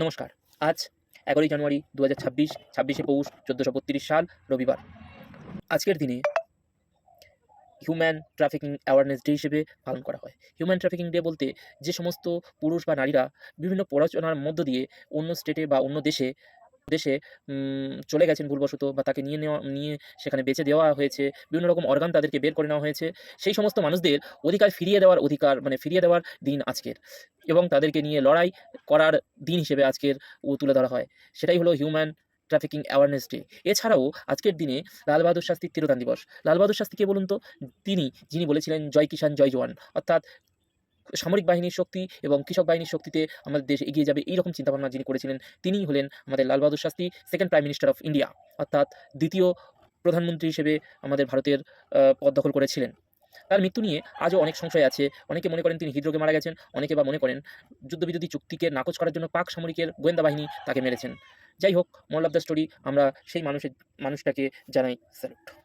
নমস্কার। আজ ১১ই জানুয়ারি ২০২৬, ২৬শে পৌষ ১৪৩২ সাল রবিবার। আজকের দিনে হিউম্যান ট্রাফিকিং অ্যাওয়ারনেস ডে হিসেবে পালন করা হয়। হিউম্যান ট্রাফিকিং ডে বলতে যে সমস্ত পুরুষ বা নারীরা বিভিন্ন প্ররোচনার মধ্য দিয়ে অন্য স্টেটে বা অন্য দেশে চলে গেছেন ভুলবশত বা তাকে নিয়ে সেখানে বেচে দেওয়া হয়েছে। বিভিন্ন রকম অর্গান তাদেরকে বের করে নেওয়া হয়েছে। সেই সমস্ত মানুষদের ফিরিয়ে দেওয়ার দিন আজকের, এবং তাদেরকে নিয়ে লড়াই করার দিন হিসেবে আজকের তুলে ধরা হয়। সেটাই হলো হিউম্যান ট্রাফিকিং অ্যাওয়ারনেস ডে। এছাড়াও আজকের দিনে লাল বাহাদুর শাস্ত্রীর তিরোধান দিবস। লাল বাহাদুর শাস্ত্রী কে বলুন তো? যিনি বলেছিলেন, "জয় কিষান জয় জওয়ান।" অর্থাৎ সামরিক বাহিনীর শক্তি এবং কৃষক বাহিনীর শক্তিতে আমাদের দেশ এগিয়ে যাবে, এইরকম চিন্তাভাবনা যিনি করেছিলেন, তিনিই হলেন আমাদের Lal Bahadur Shastri, second prime minister of India, অর্থাৎ দ্বিতীয় প্রধানমন্ত্রী হিসেবে আমাদের ভারতের পদ দখল করেছিলেন। তার মৃত্যু নিয়ে আজও অনেক সংশয় আছে। অনেকে মনে করেন তিনি হৃদরোগে মারা গেছেন, অনেকে বা মনে করেন যুদ্ধবিরোধী চুক্তিকে নাকচ করার জন্য পাক সামরিকের গোয়েন্দা বাহিনী তাকে মেরেছেন। যাই হোক, মোরাল অফ দ্য স্টোরি, আমরা সেই মানুষটাকে জানাই স্যালুট।